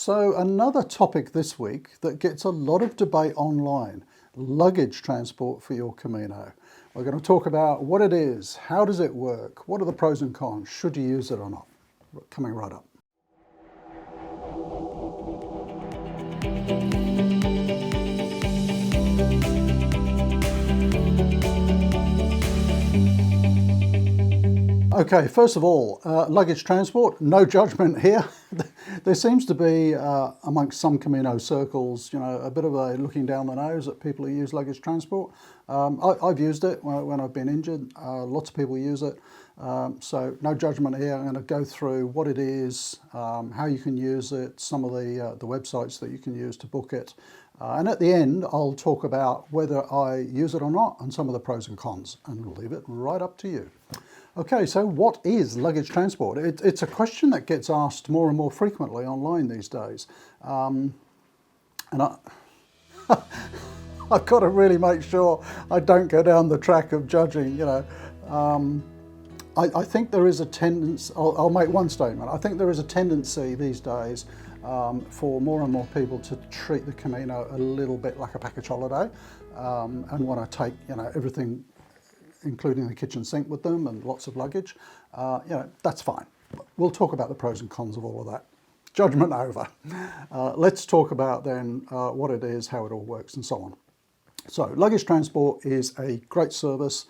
So another topic this week that gets a lot of debate online, luggage transport for your Camino. We're going to talk about what it is, how does it work, what are the pros and cons, should you use it or not? Coming right up. Okay, first of all, luggage transport, no judgment here. There seems to be, amongst some Camino circles, a bit of a looking down the nose at people who use luggage transport. I've used it when I've been injured. Lots of people use it. So no judgment here. I'm going to go through what it is, how you can use it, some of the websites that you can use to book it. And at the end, I'll talk about whether I use it or not and some of the pros and cons, and we'll leave it right up to you. Okay, so what is luggage transport? It's a question that gets asked more and more frequently online these days. And I've got to really make sure I don't go down the track of judging, I think there is a tendency, I'll make one statement. I think there is a tendency these days for more and more people to treat the Camino a little bit like a package holiday and want to take, everything, including the kitchen sink with them and lots of luggage. That's fine. We'll talk about the pros and cons of all of that. Judgment over. Let's talk about then what it is, how it all works and so on. So luggage transport is a great service.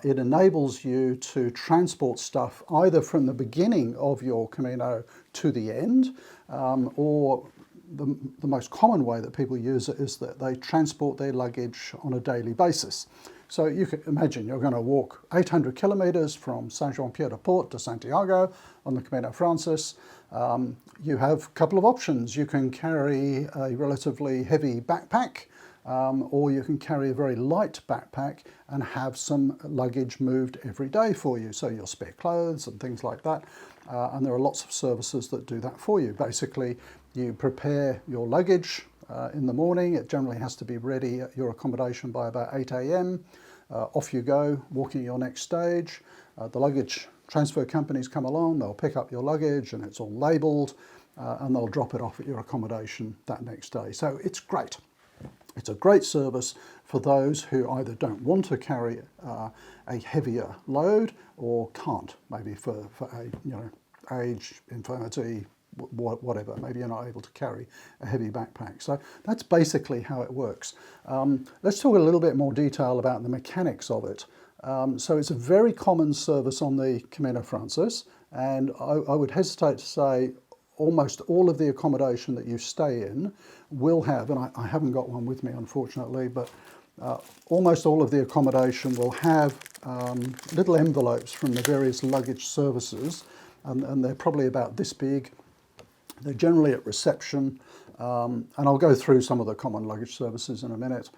It enables you to transport stuff either from the beginning of your Camino to the end, or the most common way that people use it is that they transport their luggage on a daily basis. So you can imagine you're going to walk 800 kilometers from Saint-Jean-Pied-de-Port to Santiago on the Camino Frances. You have a couple of options. You can carry a relatively heavy backpack, or you can carry a very light backpack and have some luggage moved every day for you. So your spare clothes and things like that. And there are lots of services that do that for you. Basically, you prepare your luggage in the morning. It generally has to be ready at your accommodation by about 8 a.m. Off you go, walking your next stage. The luggage transfer companies come along, they'll pick up your luggage and it's all labelled, and they'll drop it off at your accommodation that next day. So it's great. It's a great service for those who either don't want to carry a heavier load or can't, maybe for age, infirmity, whatever. Maybe you're not able to carry a heavy backpack. So that's basically how it works. Let's talk a little bit more detail about the mechanics of it. So it's a very common service on the Camino Frances, and I would hesitate to say almost all of the accommodation that you stay in will have, and I haven't got one with me unfortunately, but almost all of the accommodation will have little envelopes from the various luggage services, and they're probably about this big. They're generally at reception, and I'll go through some of the common luggage services in a minute.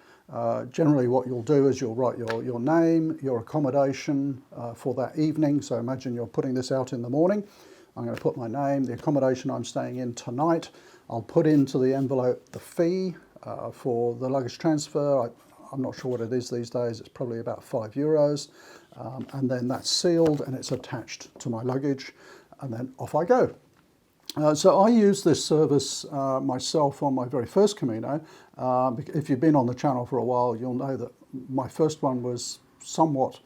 Generally what you'll do is you'll write your name, your accommodation for that evening. So imagine you're putting this out in the morning. I'm going to put my name, the accommodation I'm staying in tonight. I'll put into the envelope the fee for the luggage transfer. I'm not sure what it is these days. It's probably about €5. And then that's sealed and it's attached to my luggage, and then off I go. So I used this service myself on my very first Camino. If you've been on the channel for a while, you'll know that my first one was somewhat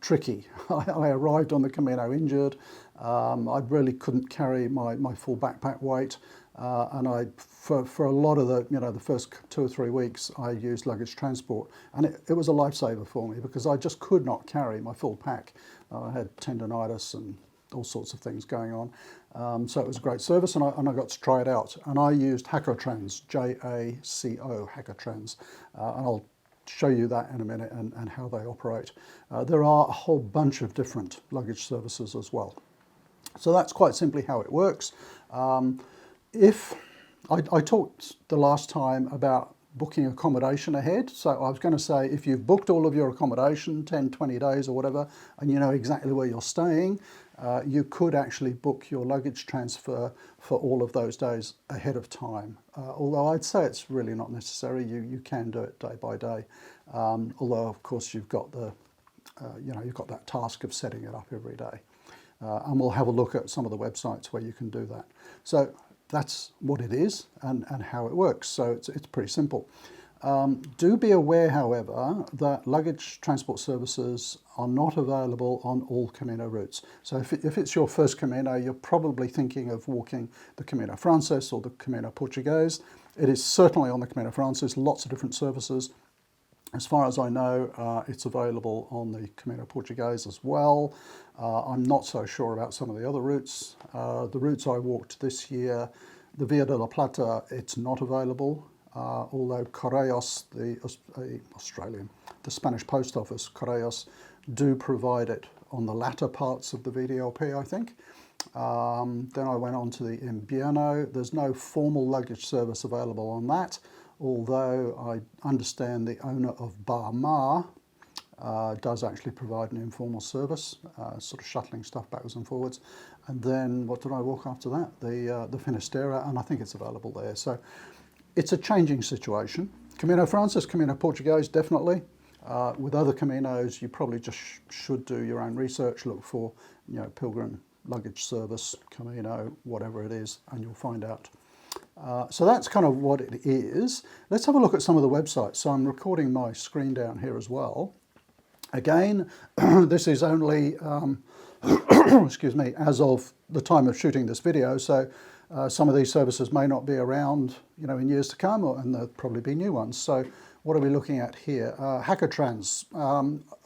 tricky. I arrived on the Camino injured. I really couldn't carry my full backpack weight, and for a lot of the first 2 or 3 weeks I used luggage transport, and it was a lifesaver for me because I just could not carry my full pack. I had tendonitis and all sorts of things going on, so it was a great service, and I got to try it out. And I used Jaco, J-A-C-O, Jaco, and I'll show you that in a minute and how they operate. There are a whole bunch of different luggage services as well. So that's quite simply how it works. If I talked the last time about booking accommodation ahead, so I was going to say if you've booked all of your accommodation 10, 20 days or whatever, and you know exactly where you're staying, you could actually book your luggage transfer for all of those days ahead of time. Although I'd say it's really not necessary. You can do it day by day. Although of course you've got you've got that task of setting it up every day. And we'll have a look at some of the websites where you can do that. So that's what it is and how it works. So it's pretty simple. Do be aware, however, that luggage transport services are not available on all Camino routes. So if it's your first Camino, you're probably thinking of walking the Camino Frances or the Camino Portuguese. It is certainly on the Camino Frances, lots of different services. As far as I know, it's available on the Camino Portuguese as well. I'm not so sure about some of the other routes. The routes I walked this year, the Via de la Plata, it's not available. Although Correos, the Spanish Post Office, Correos, do provide it on the latter parts of the VDLP, I think. Then I went on to the Invierno. There's no formal luggage service available on that, although I understand the owner of Bar Mar does actually provide an informal service, sort of shuttling stuff backwards and forwards. And then what did I walk after that? The Finisterre, and I think it's available there. So it's a changing situation. Camino Frances, Camino Portuguese, definitely. With other Caminos, you probably just should do your own research, look for, Pilgrim luggage service, Camino, whatever it is, and you'll find out. So that's kind of what it is. Let's have a look at some of the websites. So I'm recording my screen down here as well. Again, this is only, excuse me, as of the time of shooting this video. So some of these services may not be around, in years to come, and there'll probably be new ones. So what are we looking at here? Hackertrans.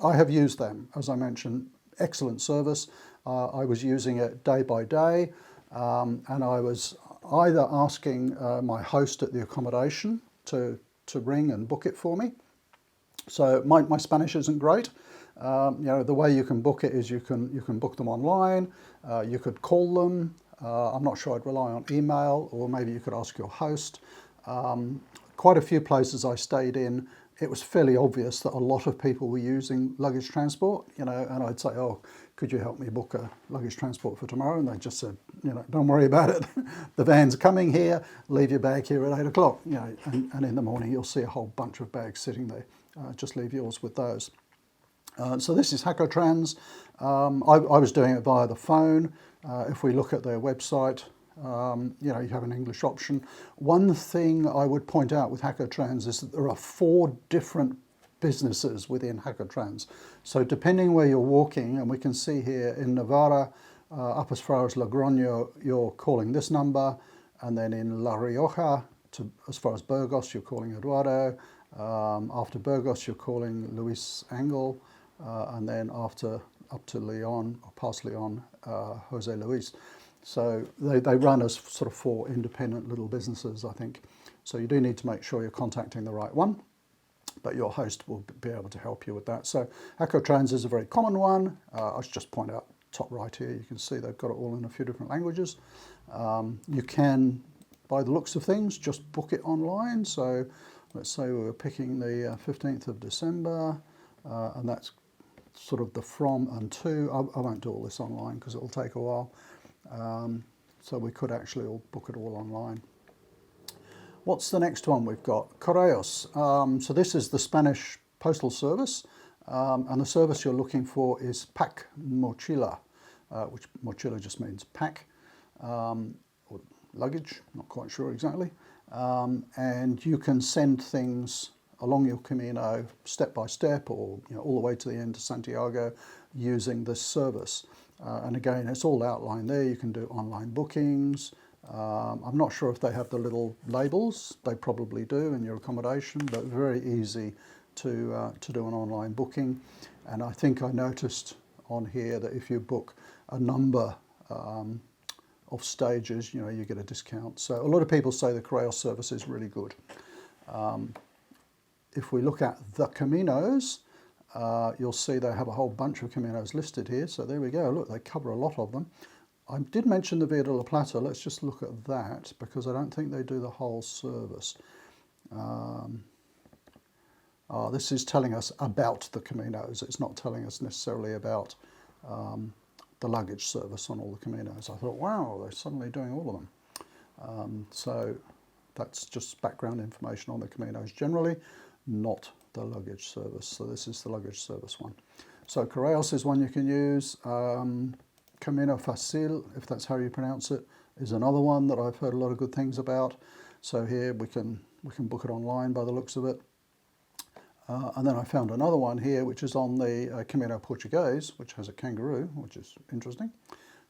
I have used them, as I mentioned. Excellent service. I was using it day by day, and I was either asking my host at the accommodation to ring and book it for me. So my Spanish isn't great. The way you can book it is you can book them online. You could call them. I'm not sure I'd rely on email, or maybe you could ask your host. Quite a few places I stayed in, it was fairly obvious that a lot of people were using luggage transport, and I'd say, oh, could you help me book a luggage transport for tomorrow? And they just said, don't worry about it. The van's coming here, leave your bag here at 8 o'clock, and in the morning you'll see a whole bunch of bags sitting there. Just leave yours with those. So this is Hackertrans. I was doing it via the phone. If we look at their website, you have an English option. One thing I would point out with Hackertrans is that there are 4 different businesses within Hackertrans. So depending where you're walking, and we can see here in Navarra, up as far as Logroño, you're calling this number, and then in La Rioja, as far as Burgos, you're calling Eduardo. After Burgos, you're calling Luis Angel, and then up to Leon, or past Leon, Jose Luis. So they run as sort of 4 independent little businesses, I think. So you do need to make sure you're contacting the right one, but your host will be able to help you with that. So Hackertrans is a very common one. I should just point out top right here, you can see they've got it all in a few different languages. You can, by the looks of things, just book it online. So let's say we were picking the 15th of December, and that's sort of the from and to. I won't do all this online because it'll take a while. So we could actually all book it all online. What's the next one we've got? Correos. So this is the Spanish postal service, and the service you're looking for is Pack Mochila, which mochila just means pack, or luggage, not quite sure exactly. And you can send things along your Camino step by step, or all the way to the end of Santiago, using this service. And again, it's all outlined there. You can do online bookings. I'm not sure if they have the little labels. They probably do in your accommodation, but very easy to do an online booking. And I think I noticed on here that if you book a number of stages, you get a discount. So a lot of people say the Correos service is really good. If we look at the Caminos, you'll see they have a whole bunch of Caminos listed here. So there we go. Look, they cover a lot of them. I did mention the Via de la Plata. Let's just look at that, because I don't think they do the whole service. This is telling us about the Caminos. It's not telling us necessarily about the luggage service on all the Caminos. I thought, wow, they're suddenly doing all of them. So that's just background information on the Caminos generally, not the luggage service. So this is the luggage service one. So Correos is one you can use. Camino Fácil, if that's how you pronounce it, is another one that I've heard a lot of good things about. So here we can book it online by the looks of it. And then I found another one here, which is on the Camino Portuguese, which has a kangaroo, which is interesting.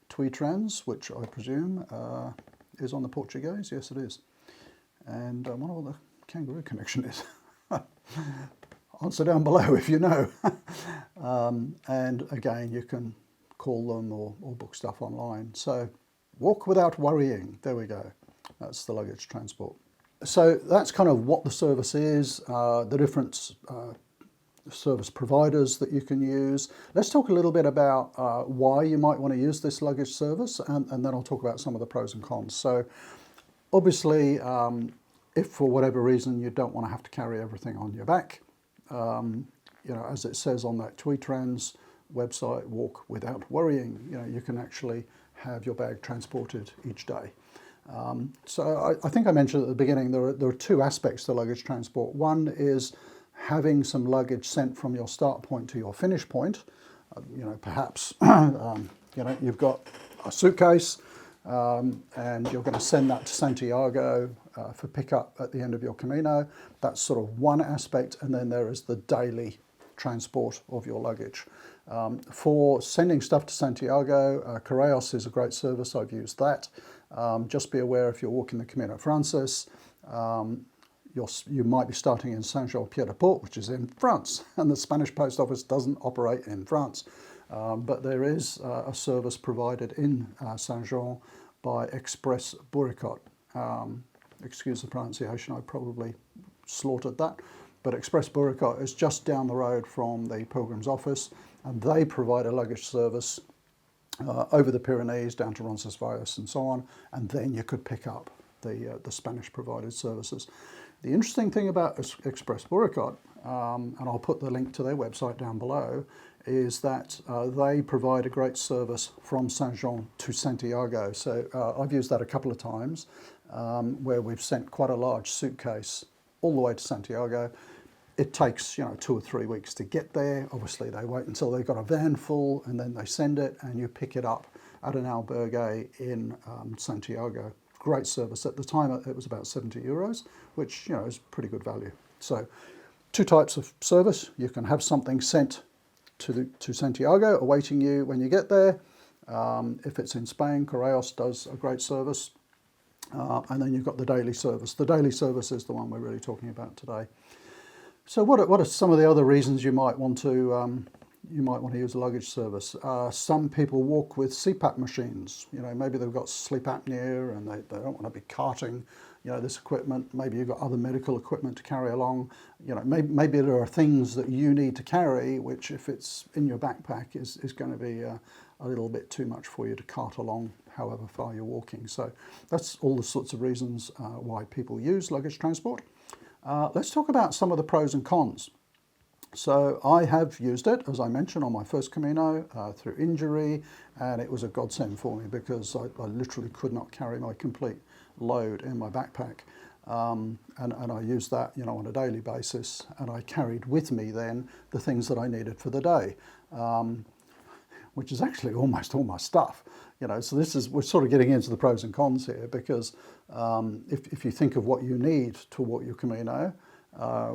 TuiTrans, which I presume is on the Portuguese. Yes, it is. And I wonder what the kangaroo connection is. Answer down below if you know. And again, you can call them or book stuff online. So walk without worrying. There we go. That's the luggage transport. So that's kind of what the service is, the different service providers that you can use. Let's talk a little bit about why you might want to use this luggage service, and then I'll talk about some of the pros and cons. So obviously, if for whatever reason you don't want to have to carry everything on your back, you know, as it says on that TuiTrans website, walk without worrying. You know, you can actually have your bag transported each day. So I think I mentioned at the beginning there are two aspects to luggage transport. One is having some luggage sent from your start point to your finish point. You know, perhaps you know, you've got a suitcase and you're going to send that to Santiago for pickup at the end of your Camino. That's sort of one aspect, and then there is the daily transport of your luggage. For sending stuff to Santiago, Correos is a great service. I've used that. Just be aware if you're walking the Camino Frances, you might be starting in Saint-Jean-Pied-de-Port, which is in France, and the Spanish post office doesn't operate in France. But there is a service provided in Saint-Jean by Express Bouricot. Excuse the pronunciation, I probably slaughtered that. But Express Bouricot is just down the road from the Pilgrims office, and they provide a luggage service over the Pyrenees down to Roncesvalles and so on, and then you could pick up the Spanish provided services. The interesting thing about Express Bouricot, and I'll put the link to their website down below, is that they provide a great service from Saint-Jean to Santiago. So I've used that a couple of times where we've sent quite a large suitcase all the way to Santiago. It takes, you know, 2 or 3 weeks to get there. Obviously, they wait until they've got a van full, and then they send it, and you pick it up at an albergue in Santiago. Great service. At the time, it was about 70 euros, which, you know, is pretty good value. So, two types of service. You can have something sent to Santiago, awaiting you when you get there. If it's in Spain, Correos does a great service. And then you've got the daily service. The daily service is the one we're really talking about today. So what are some of the other reasons you might want to use a luggage service? Some people walk with CPAP machines. You know, maybe they've got sleep apnea and they don't want to be carting, you know, this equipment. Maybe you've got other medical equipment to carry along. You know, maybe there are things that you need to carry, which if it's in your backpack is going to be a little bit too much for you to cart along however far you're walking. So that's all the sorts of reasons why people use luggage transport. Let's talk about some of the pros and cons. So I have used it, as I mentioned, on my first Camino through injury, and it was a godsend for me because I literally could not carry my complete load in my backpack. And I used that, you know, on a daily basis, and I carried with me then the things that I needed for the day, which is actually almost all my stuff. You know, so we're sort of getting into the pros and cons here, because if you think of what you need to walk your Camino,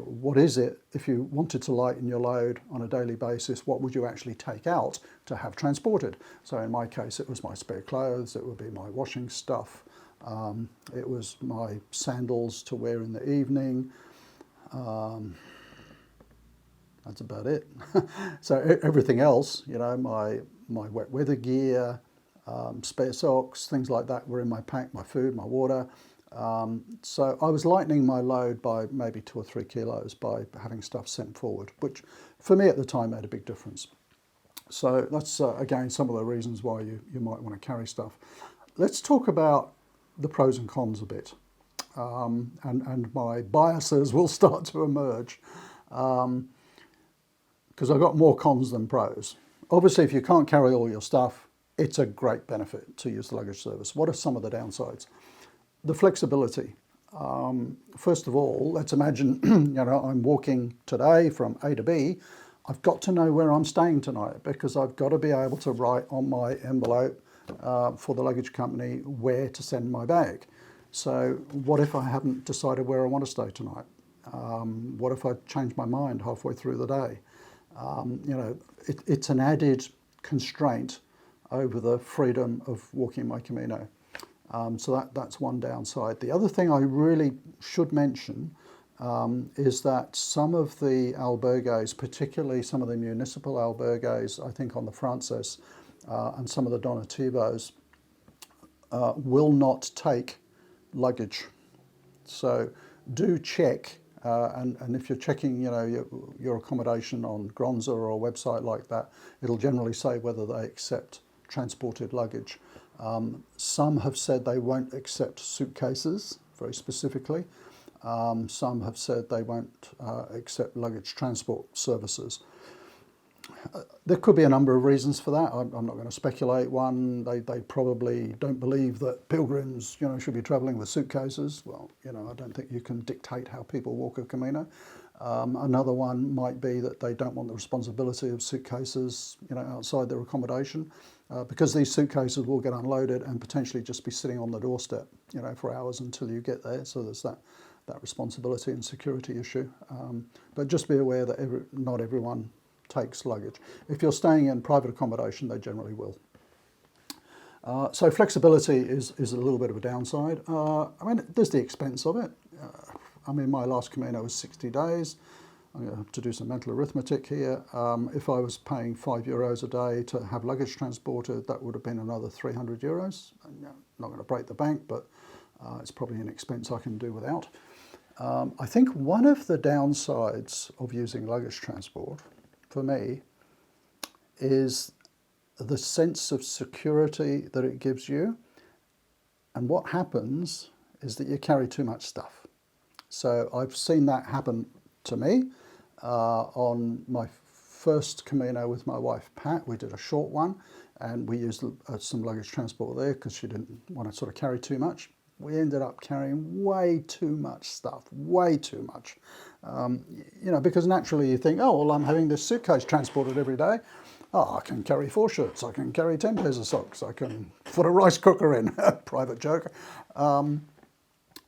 what is it, if you wanted to lighten your load on a daily basis, what would you actually take out to have transported? So in my case, it was my spare clothes, it would be my washing stuff, it was my sandals to wear in the evening. That's about it. So everything else, you know, my wet weather gear, spare socks, things like that were in my pack, my food, my water. So I was lightening my load by maybe 2 or 3 kilos by having stuff sent forward, which for me at the time made a big difference. So that's, again, some of the reasons why you might want to carry stuff. Let's talk about the pros and cons a bit. And my biases will start to emerge because I've got more cons than pros. Obviously, if you can't carry all your stuff, it's a great benefit to use the luggage service. What are some of the downsides? The flexibility. First of all, let's imagine, you know, I'm walking today from A to B. I've got to know where I'm staying tonight because I've got to be able to write on my envelope for the luggage company where to send my bag. So what if I haven't decided where I want to stay tonight? What if I change my mind halfway through the day? You know, it's an added constraint over the freedom of walking my Camino. So that's one downside. The other thing I really should mention is that some of the albergues, particularly some of the municipal albergues, I think on the Frances and some of the Donativos, will not take luggage. So do check, and if you're checking, you know, your accommodation on Gronza or a website like that, it'll generally say whether they accept transported luggage. Some have said they won't accept suitcases, very specifically. Some have said they won't accept luggage transport services. There could be a number of reasons for that. I'm not going to speculate. One, they probably don't believe that pilgrims, you know, should be travelling with suitcases. Well, you know, I don't think you can dictate how people walk a Camino. Another one might be that they don't want the responsibility of suitcases, you know, outside their accommodation, because these suitcases will get unloaded and potentially just be sitting on the doorstep, you know, for hours until you get there. So there's that responsibility and security issue. But just be aware that not everyone takes luggage. If you're staying in private accommodation, they generally will. So flexibility is a little bit of a downside. I mean, there's the expense of it. I mean, my last Camino was 60 days. I'm going to have to do some mental arithmetic here. If I was paying €5 a day to have luggage transported, that would have been another €300. Not going to break the bank, but it's probably an expense I can do without. I think one of the downsides of using luggage transport, for me, is the sense of security that it gives you. And what happens is that you carry too much stuff. So I've seen that happen to me on my first Camino with my wife, Pat. We did a short one and we used some luggage transport there because she didn't want to sort of carry too much. We ended up carrying way too much stuff, way too much. You know, because naturally you think, oh, well, I'm having this suitcase transported every day. Oh, I can carry 4 shirts, I can carry 10 pairs of socks, I can put a rice cooker in, private joke.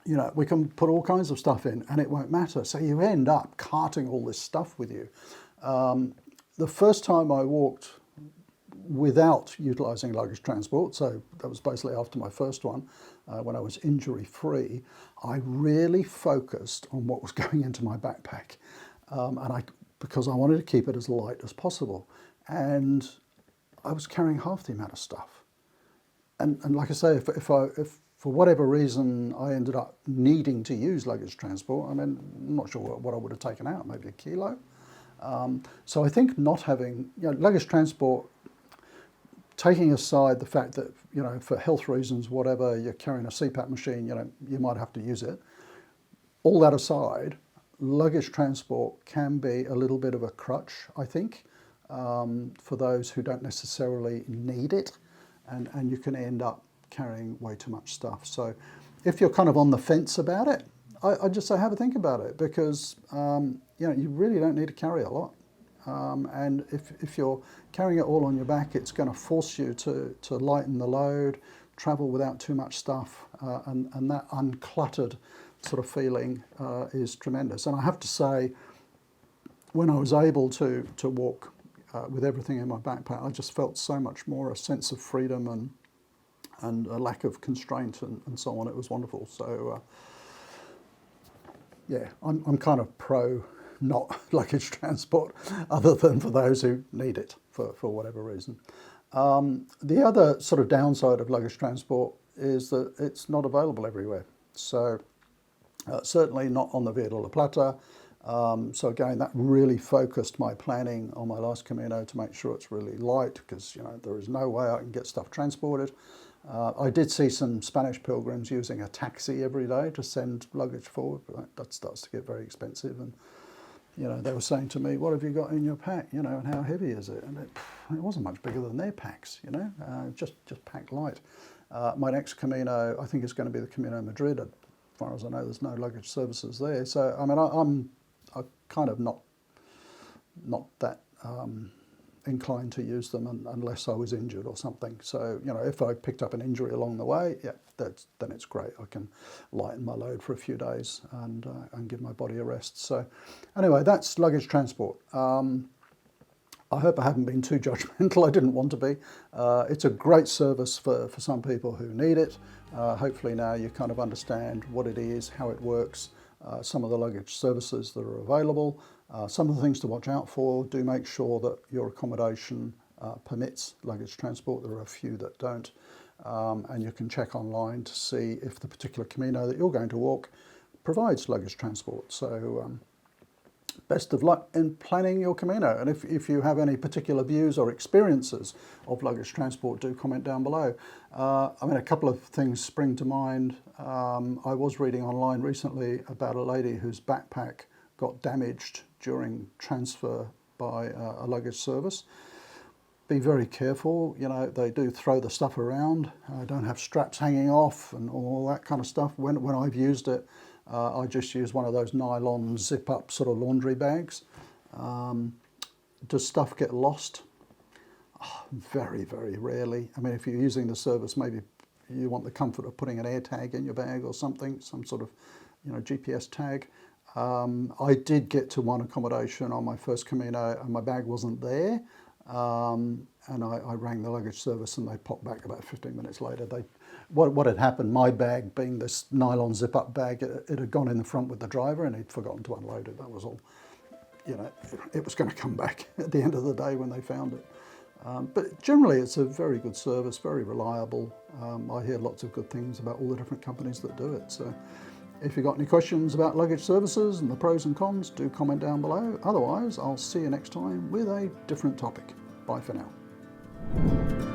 You know, we can put all kinds of stuff in and it won't matter. So you end up carting all this stuff with you. The first time I walked without utilising luggage transport, so that was basically after my first one, when I was injury-free, I really focused on what was going into my backpack, because I wanted to keep it as light as possible. And I was carrying half the amount of stuff. And like I say, if for whatever reason I ended up needing to use luggage transport, I mean, I'm not sure what I would have taken out, maybe a kilo. So I think not having, you know, luggage transport, taking aside the fact that, you know, for health reasons, whatever, you're carrying a CPAP machine, you know, you might have to use it. All that aside, luggage transport can be a little bit of a crutch, I think, for those who don't necessarily need it, and you can end up carrying way too much stuff. So if you're kind of on the fence about it, I just say have a think about it, because you know, you really don't need to carry a lot. And if you're carrying it all on your back, it's going to force you to lighten the load, travel without too much stuff, and that uncluttered sort of feeling is tremendous. And I have to say, when I was able to walk with everything in my backpack, I just felt so much more a sense of freedom and a lack of constraint and so on. It was wonderful. So yeah, I'm kind of pro not luggage transport, other than for those who need it for whatever reason. The other sort of downside of luggage transport is that it's not available everywhere. So certainly not on the Via de la Plata. So again, that really focused my planning on my last Camino to make sure it's really light, because, you know, there is no way I can get stuff transported. I did see some Spanish pilgrims using a taxi every day to send luggage forward, but that starts to get very expensive. And, you know, they were saying to me, what have you got in your pack, you know, and how heavy is it? And it wasn't much bigger than their packs, you know, just packed light. My next Camino, I think, is going to be the Camino Madrid. As far as I know, there's no luggage services there. So, I mean, I'm kind of not that inclined to use them unless I was injured or something. So, you know, if I picked up an injury along the way, yeah, then it's great. I can lighten my load for a few days and give my body a rest. So anyway, that's luggage transport. I hope I haven't been too judgmental. I didn't want to be. It's a great service for some people who need it. Hopefully now you kind of understand what it is, how it works, some of the luggage services that are available, some of the things to watch out for. Do make sure that your accommodation permits luggage transport. There are a few that don't. And you can check online to see if the particular Camino that you're going to walk provides luggage transport. So best of luck in planning your Camino. And if you have any particular views or experiences of luggage transport, do comment down below. I mean, a couple of things spring to mind. I was reading online recently about a lady whose backpack got damaged during transfer by a luggage service. Be very careful, you know, they do throw the stuff around, don't have straps hanging off and all that kind of stuff. When I've used it, I just use one of those nylon zip-up sort of laundry bags. Does stuff get lost? Oh, very, very rarely. I mean, if you're using the service, maybe you want the comfort of putting an air tag in your bag or something, some sort of, you know, GPS tag. I did get to one accommodation on my first Camino and my bag wasn't there. And I rang the luggage service and they popped back about 15 minutes later. What had happened, my bag being this nylon zip-up bag, it had gone in the front with the driver and he'd forgotten to unload it. That was all. You know, it was going to come back at the end of the day when they found it. But generally it's a very good service, very reliable. I hear lots of good things about all the different companies that do it. So if you've got any questions about luggage services and the pros and cons, do comment down below. Otherwise, I'll see you next time with a different topic. Bye for now.